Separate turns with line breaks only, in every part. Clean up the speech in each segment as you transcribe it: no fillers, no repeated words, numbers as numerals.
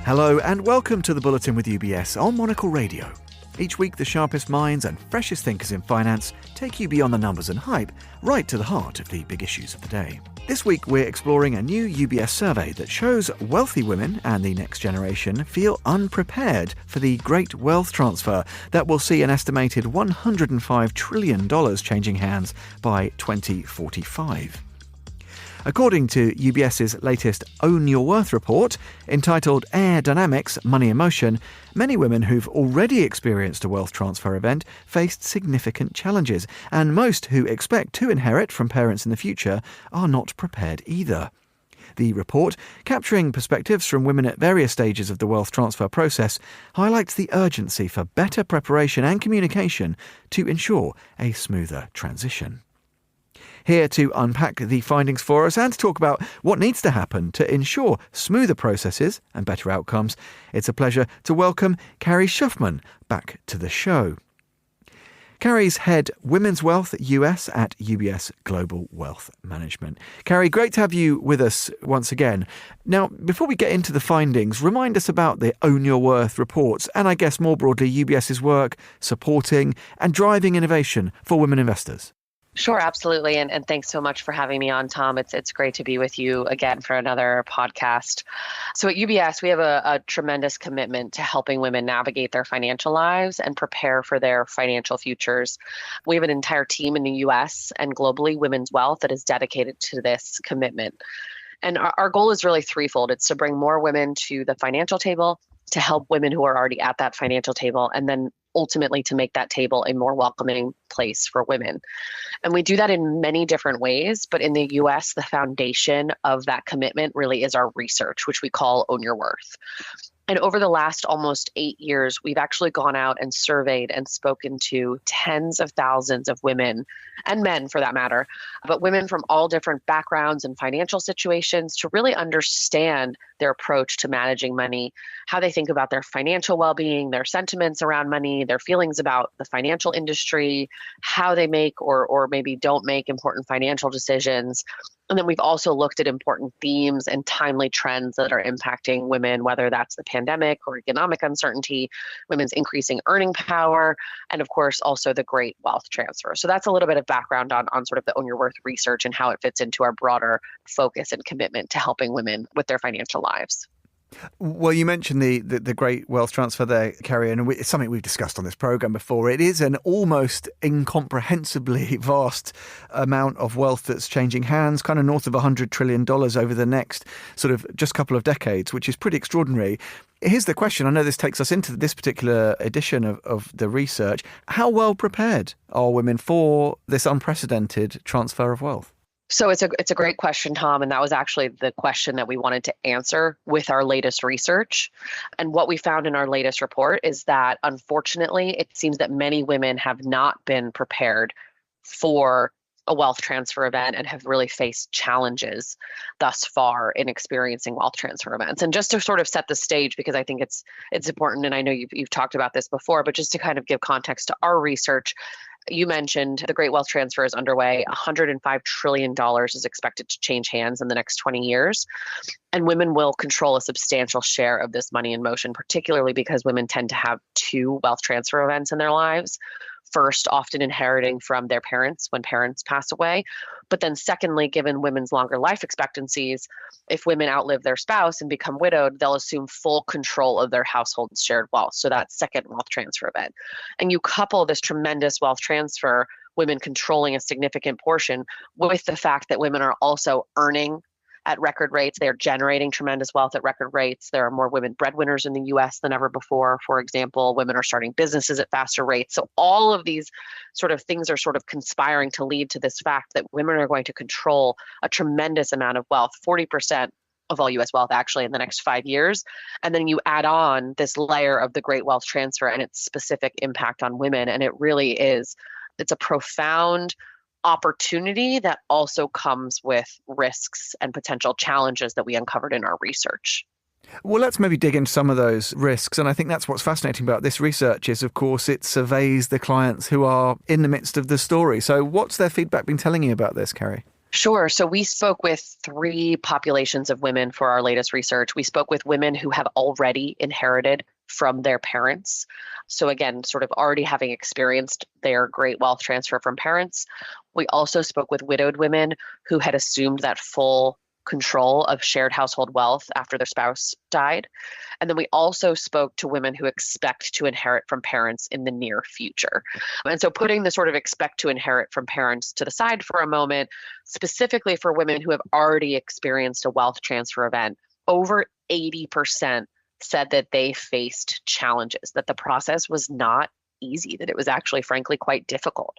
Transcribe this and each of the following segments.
Hello and welcome to the Bulletin with UBS on Monocle Radio. Each week, the sharpest minds and freshest thinkers in finance take you beyond the numbers and hype, right to the heart of the big issues of the day. This week, we're exploring a new UBS survey that shows wealthy women and the next generation feel unprepared for the great wealth transfer that will see an estimated $105 trillion changing hands by 2045. According to UBS's latest Own Your Worth report, entitled Air Dynamics, Money in Motion, many women who've already experienced a wealth transfer event faced significant challenges, and most who expect to inherit from parents in the future are not prepared either. The report, capturing perspectives from women at various stages of the wealth transfer process, highlights the urgency for better preparation and communication to ensure a smoother transition. Here to unpack the findings for us and to talk about what needs to happen to ensure smoother processes and better outcomes, it's a pleasure to welcome Carey Shuffman back to the show. Carey's head Women's Wealth US at UBS Global Wealth Management. Carey, great to have you with us once again. Now, before we get into the findings, remind us about the Own Your Worth reports and I guess more broadly UBS's work supporting and driving innovation for women investors.
Sure, absolutely. And thanks so much for having me on, Tom. It's great to be with you again for another podcast. So at UBS, we have a tremendous commitment to helping women navigate their financial lives and prepare for their financial futures. We have an entire team in the US and globally, Women's Wealth, that is dedicated to this commitment. And our goal is really threefold. It's to bring more women to the financial table, to help women who are already at that financial table, and then ultimately to make that table a more welcoming place for women. And we do that in many different ways, but in the US, the foundation of that commitment really is our research, which we call Own Your Worth. And over the last almost 8 years, we've actually gone out and surveyed and spoken to tens of thousands of women and men for that matter, but women from all different backgrounds and financial situations to really understand their approach to managing money, how they think about their financial well-being, their sentiments around money, their feelings about the financial industry, how they make or maybe don't make important financial decisions. And then we've also looked at important themes and timely trends that are impacting women, whether that's the pandemic or economic uncertainty, women's increasing earning power, and of course, also the great wealth transfer. So that's a little bit of background on sort of the Own Your Worth research and how it fits into our broader focus and commitment to helping women with their financial lives.
Well, you mentioned the great wealth transfer there, Carey, and it's something we've discussed on this programme before. It is an almost incomprehensibly vast amount of wealth that's changing hands, kind of north of $100 trillion over the next sort of just couple of decades, which is pretty extraordinary. Here's the question. I know this takes us into this particular edition of the research. How well prepared are women for this unprecedented transfer of wealth?
So it's a great question, Tom, and that was actually the question that we wanted to answer with our latest research. And what we found in our latest report is that, unfortunately, it seems that many women have not been prepared for a wealth transfer event and have really faced challenges thus far in experiencing wealth transfer events. And just to sort of set the stage, because I think it's important, and I know you've talked about this before, but just to kind of give context to our research, you mentioned the great wealth transfer is underway. $105 trillion is expected to change hands in the next 20 years. And women will control a substantial share of this money in motion, particularly because women tend to have two wealth transfer events in their lives. First, often inheriting from their parents when parents pass away. But then secondly, given women's longer life expectancies, if women outlive their spouse and become widowed, they'll assume full control of their household's shared wealth. So that second wealth transfer event. And you couple this tremendous wealth transfer, women controlling a significant portion, with the fact that women are also earning at record rates. They're generating tremendous wealth at record rates. There are more women breadwinners in the US than ever before. For example, women are starting businesses at faster rates. So all of these sort of things are sort of conspiring to lead to this fact that women are going to control a tremendous amount of wealth, 40% of all US wealth actually in the next 5 years. And then you add on this layer of the great wealth transfer and its specific impact on women. And it really is, it's a profound opportunity that also comes with risks and potential challenges that we uncovered in our research.
Well, let's maybe dig into some of those risks. And I think that's what's fascinating about this research is, of course, it surveys the clients who are in the midst of the story. So what's their feedback been telling you about this, Carey?
Sure. So we spoke with three populations of women for our latest research. We spoke with women who have already inherited from their parents. So again, sort of already having experienced their great wealth transfer from parents. We also spoke with widowed women who had assumed that full control of shared household wealth after their spouse died. And then we also spoke to women who expect to inherit from parents in the near future. And so putting the sort of expect to inherit from parents to the side for a moment, specifically for women who have already experienced a wealth transfer event, over 80% said that they faced challenges, that the process was not easy, that it was actually, frankly, quite difficult.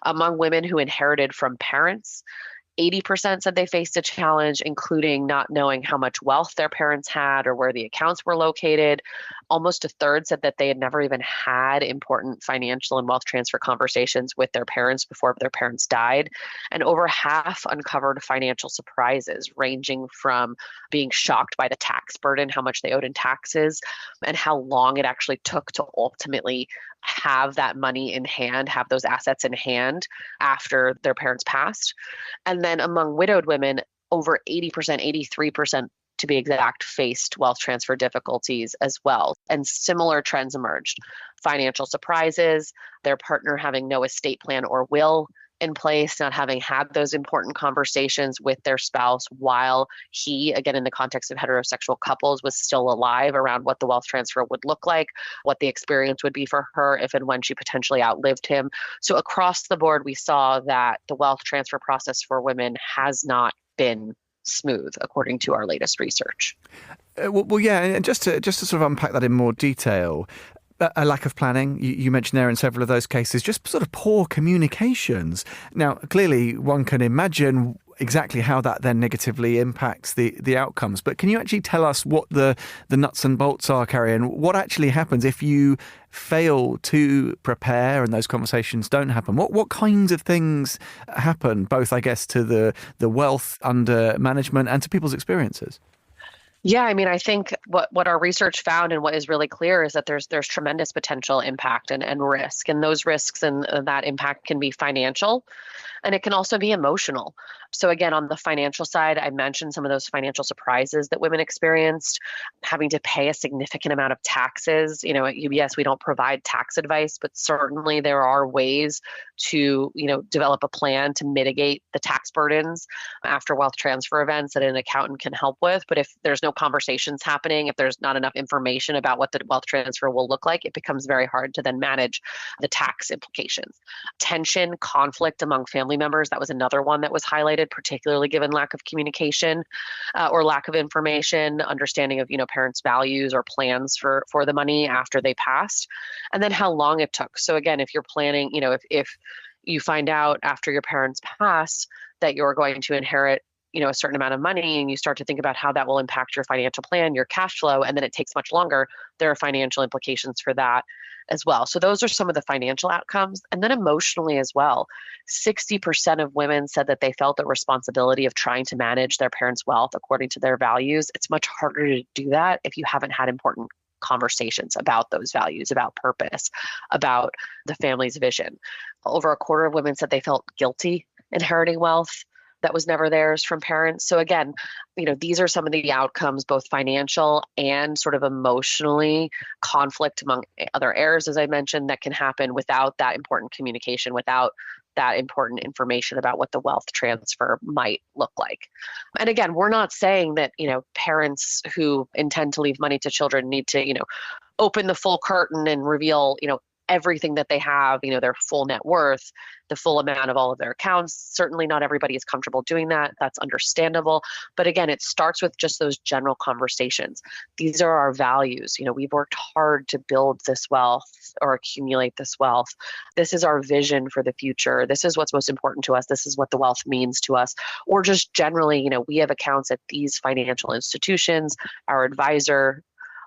Among women who inherited from parents, 80% said they faced a challenge, including not knowing how much wealth their parents had or where the accounts were located. Almost a third said that they had never even had important financial and wealth transfer conversations with their parents before their parents died. And over half uncovered financial surprises, ranging from being shocked by the tax burden, how much they owed in taxes, and how long it actually took to ultimately have that money in hand, have those assets in hand after their parents passed. And then among widowed women, over 80%, 83% to be exact, faced wealth transfer difficulties as well. And similar trends emerged. Financial surprises, their partner having no estate plan or will in place, not having had those important conversations with their spouse while he, again, in the context of heterosexual couples, was still alive around what the wealth transfer would look like, what the experience would be for her if and when she potentially outlived him. So across the board, we saw that the wealth transfer process for women has not been smooth, according to our latest research.
Well, yeah, and just to sort of unpack that in more detail, a lack of planning, you mentioned there in several of those cases, just sort of poor communications. Now, clearly, one can imagine exactly how that then negatively impacts the outcomes. But can you actually tell us what the nuts and bolts are, Carey, and what actually happens if you fail to prepare and those conversations don't happen? What kinds of things happen, both, I guess, to the wealth under management and to people's experiences?
Yeah, I mean, I think what our research found and what is really clear is that there's tremendous potential impact and risk. And those risks and that impact can be financial, and it can also be emotional. So again, on the financial side, I mentioned some of those financial surprises that women experienced, having to pay a significant amount of taxes. You know, at UBS, we don't provide tax advice, but certainly there are ways to, develop a plan to mitigate the tax burdens after wealth transfer events that an accountant can help with. But if there's no conversations happening, if there's not enough information about what the wealth transfer will look like, it becomes very hard to then manage the tax implications. Tension, conflict among family members, that was another one that was highlighted, particularly given lack of communication or lack of information, understanding of, parents' values or plans for the money after they passed, and then how long it took. So again, if you're planning, if you find out after your parents pass that you're going to inherit a certain amount of money, and you start to think about how that will impact your financial plan, your cash flow, and then it takes much longer, there are financial implications for that as well. So those are some of the financial outcomes. And then emotionally as well, 60% of women said that they felt the responsibility of trying to manage their parents' wealth according to their values. It's much harder to do that if you haven't had important conversations about those values, about purpose, about the family's vision. Over a quarter of women said they felt guilty inheriting wealth that was never theirs from parents. So again, these are some of the outcomes, both financial and sort of emotionally, conflict among other heirs, as I mentioned, that can happen without that important communication, without that important information about what the wealth transfer might look like. And again, we're not saying that, parents who intend to leave money to children need to, open the full curtain and reveal, everything that they have, their full net worth, the full amount of all of their accounts. Certainly not everybody is comfortable doing that. That's understandable. But again, it starts with just those general conversations. These are our values. We've worked hard to build this wealth or accumulate this wealth. This is our vision for the future. This is what's most important to us. This is what the wealth means to us. Or just generally, we have accounts at these financial institutions. Our advisor,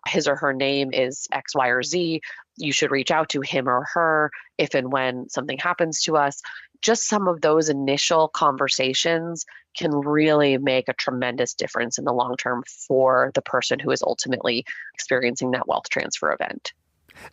his or her name is X, Y, or Z. You should reach out to him or her if and when something happens to us. Just some of those initial conversations can really make a tremendous difference in the long term for the person who is ultimately experiencing that wealth transfer event.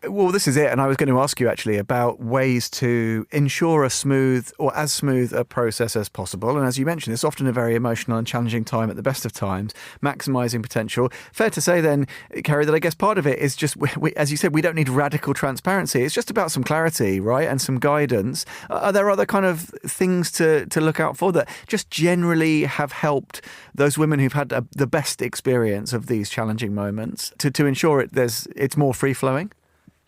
Well, this is it. And I was going to ask you actually about ways to ensure a smooth or as smooth a process as possible. And as you mentioned, it's often a very emotional and challenging time at the best of times, maximising potential. Fair to say then, Carey, that I guess part of it is just, as you said, we don't need radical transparency. It's just about some clarity, right? And some guidance. Are there other kind of things to look out for that just generally have helped those women who've had the best experience of these challenging moments to ensure it's more free-flowing?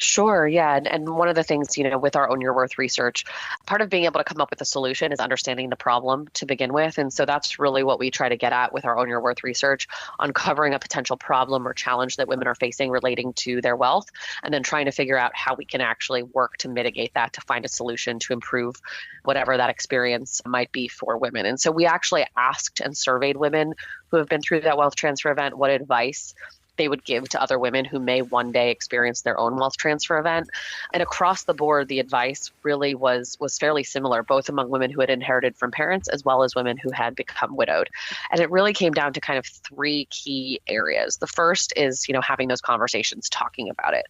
Sure. Yeah. And one of the things, with our Own Your Worth research, part of being able to come up with a solution is understanding the problem to begin with. And so that's really what we try to get at with our Own Your Worth research, uncovering a potential problem or challenge that women are facing relating to their wealth, and then trying to figure out how we can actually work to mitigate that, to find a solution to improve whatever that experience might be for women. And so we actually asked and surveyed women who have been through that wealth transfer event what advice they would give to other women who may one day experience their own wealth transfer event. And across the board, the advice really was fairly similar, both among women who had inherited from parents as well as women who had become widowed. And it really came down to kind of three key areas. The first is, having those conversations, talking about it,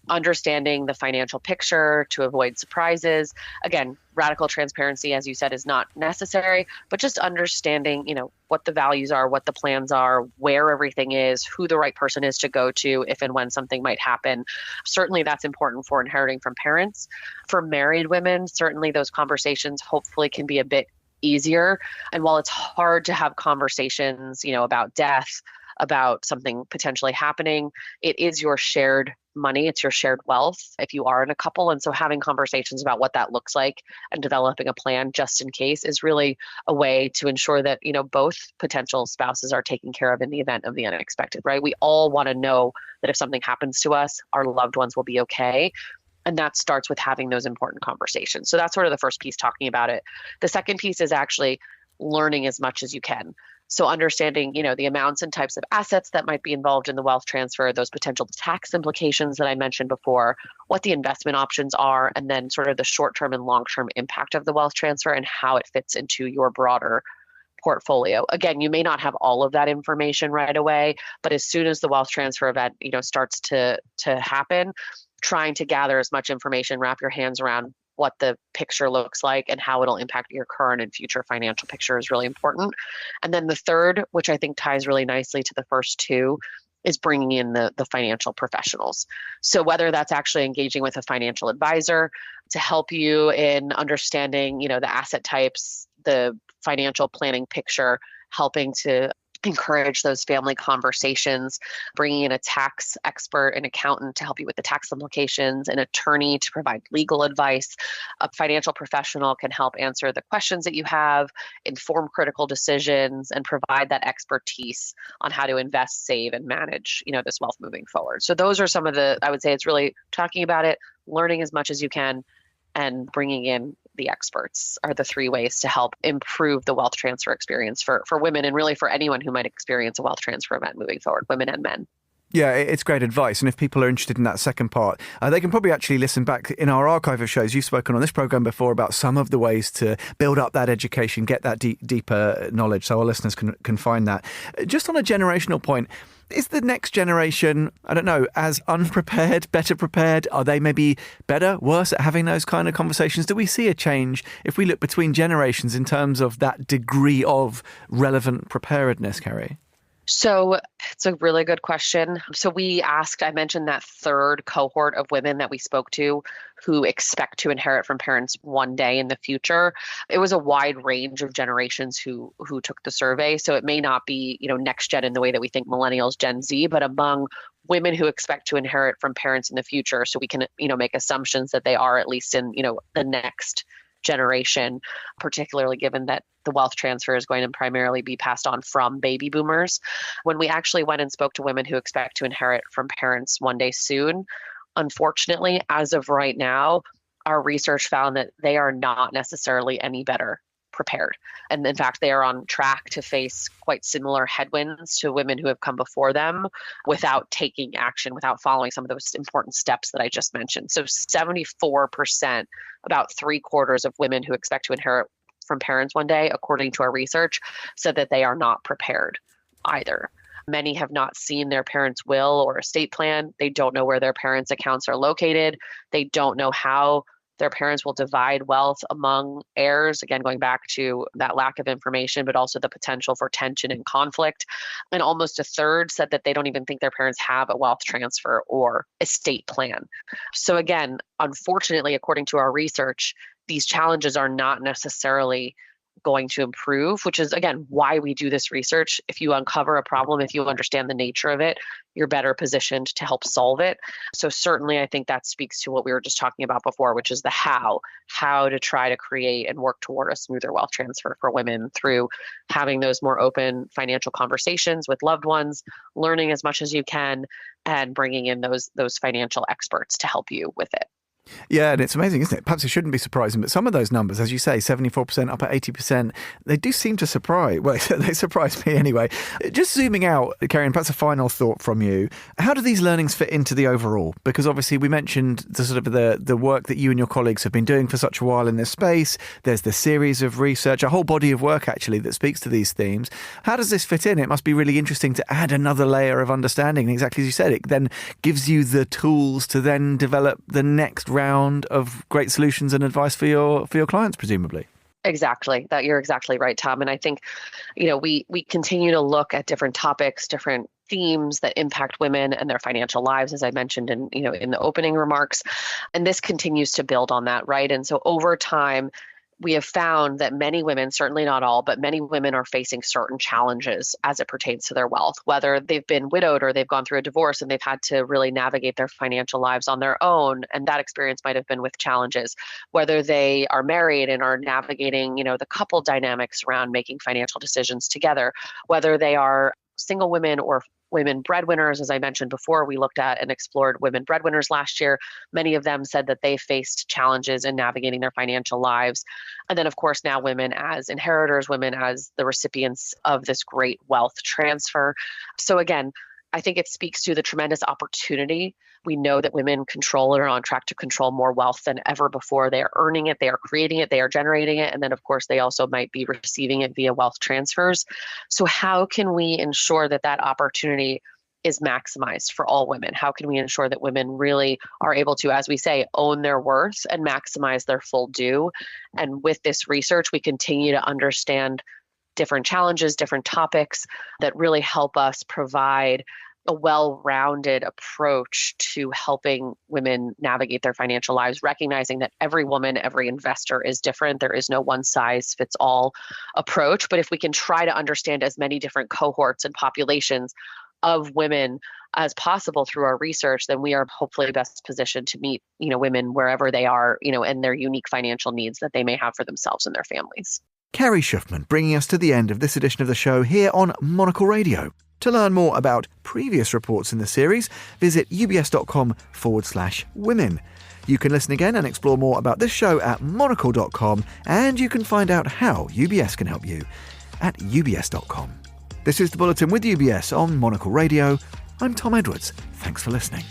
understanding the financial picture to avoid surprises. Again, radical transparency, as you said, is not necessary, but just understanding, what the values are, what the plans are, where everything is, who the right person is to go to if and when something might happen. Certainly that's important for inheriting from parents. For married women, certainly those conversations hopefully can be a bit easier. And while it's hard to have conversations, about death, about something potentially happening, it is your shared money, it's your shared wealth if you are in a couple. And so having conversations about what that looks like and developing a plan just in case is really a way to ensure that, both potential spouses are taken care of in the event of the unexpected, right? We all want to know that if something happens to us, our loved ones will be okay. And that starts with having those important conversations. So that's sort of the first piece, talking about it. The second piece is actually learning as much as you can. So understanding, the amounts and types of assets that might be involved in the wealth transfer, those potential tax implications that I mentioned before, what the investment options are, and then sort of the short-term and long-term impact of the wealth transfer and how it fits into your broader portfolio. Again, you may not have all of that information right away, but as soon as the wealth transfer event, starts to happen, trying to gather as much information, wrap your hands around what the picture looks like and how it'll impact your current and future financial picture is really important. And then the third, which I think ties really nicely to the first two, is bringing in the financial professionals. So whether that's actually engaging with a financial advisor to help you in understanding, the asset types, the financial planning picture, helping to encourage those family conversations, bringing in a tax expert, an accountant to help you with the tax implications, an attorney to provide legal advice. A financial professional can help answer the questions that you have, inform critical decisions, and provide that expertise on how to invest, save, and manage, this wealth moving forward. So those are some of I would say it's really talking about it, learning as much as you can, and bringing in the experts are the three ways to help improve the wealth transfer experience for women and really for anyone who might experience a wealth transfer event moving forward, women and men.
Yeah, it's great advice. And if people are interested in that second part, they can probably actually listen back in our archive of shows. You've spoken on this program before about some of the ways to build up that education, get that deeper knowledge, so our listeners can find that. Just on a generational point, is the next generation, I don't know, as unprepared, better prepared? Are they maybe better, worse at having those kind of conversations? Do we see a change if we look between generations in terms of that degree of relevant preparedness, Carey?
So it's a really good question. So I mentioned that third cohort of women that we spoke to who expect to inherit from parents one day in the future. It was a wide range of generations who took the survey. So it may not be, next gen in the way that we think millennials, Gen Z, but among women who expect to inherit from parents in the future. So we can, make assumptions that they are at least in, the next generation, particularly given that the wealth transfer is going to primarily be passed on from baby boomers. When we actually went and spoke to women who expect to inherit from parents one day soon, unfortunately, as of right now, our research found that they are not necessarily any better prepared. And in fact, they are on track to face quite similar headwinds to women who have come before them without taking action, without following some of those important steps that I just mentioned. So 74%, about 3/4 of women who expect to inherit from parents one day, according to our research, said that they are not prepared either. Many have not seen their parents' will or estate plan. They don't know where their parents' accounts are located. They don't know how their parents will divide wealth among heirs. Again, going back to that lack of information, but also the potential for tension and conflict. And almost a third said that they don't even think their parents have a wealth transfer or estate plan. So again, unfortunately, according to our research, these challenges are not necessarily going to improve, which is, again, why we do this research. If you uncover a problem, if you understand the nature of it, you're better positioned to help solve it. So certainly, I think that speaks to what we were just talking about before, which is the how to try to create and work toward a smoother wealth transfer for women through having those more open financial conversations with loved ones, learning as much as you can, and bringing in those financial experts to help you with it.
Yeah, and it's amazing, isn't it? Perhaps it shouldn't be surprising, but some of those numbers, as you say, 74% up at 80%, they do seem to surprise. Well, they surprise me anyway. Just zooming out, Carey, and perhaps a final thought from you. How do these learnings fit into the overall? Because obviously we mentioned the sort of the work that you and your colleagues have been doing for such a while in this space. There's the series of research, a whole body of work actually that speaks to these themes. How does this fit in? It must be really interesting to add another layer of understanding. And exactly as you said, it then gives you the tools to then develop the next round of great solutions and advice for your clients, presumably.
Exactly. That you're exactly right, Tom. And I think, we continue to look at different topics, different themes that impact women and their financial lives, as I mentioned in the opening remarks. And this continues to build on that, right? And so over time, we have found that many women, certainly not all, but many women are facing certain challenges as it pertains to their wealth, whether they've been widowed or they've gone through a divorce and they've had to really navigate their financial lives on their own. And that experience might have been with challenges, whether they are married and are navigating, the couple dynamics around making financial decisions together, whether they are single women or women breadwinners. As I mentioned before, we looked at and explored women breadwinners last year. Many of them said that they faced challenges in navigating their financial lives. And then, of course, now women as inheritors, women as the recipients of this great wealth transfer. So again, I think it speaks to the tremendous opportunity. We know that women control and are on track to control more wealth than ever before. They are earning it, they are creating it, they are generating it. And then, of course, they also might be receiving it via wealth transfers. So how can we ensure that that opportunity is maximized for all women? How can we ensure that women really are able to, as we say, own their worth and maximize their full due? And with this research, we continue to understand different challenges, different topics that really help us provide a well-rounded approach to helping women navigate their financial lives, recognizing that every woman, every investor is different. There is no one-size-fits-all approach. But if we can try to understand as many different cohorts and populations of women as possible through our research, then we are hopefully best positioned to meet, women wherever they are, and their unique financial needs that they may have for themselves and their families.
Carey Shuffman bringing us to the end of this edition of the show here on Monocle Radio. To learn more about previous reports in the series, visit ubs.com/women. You can listen again and explore more about this show at monocle.com, and you can find out how UBS can help you at ubs.com. This is The Bulletin with UBS on Monocle Radio. I'm Tom Edwards. Thanks for listening.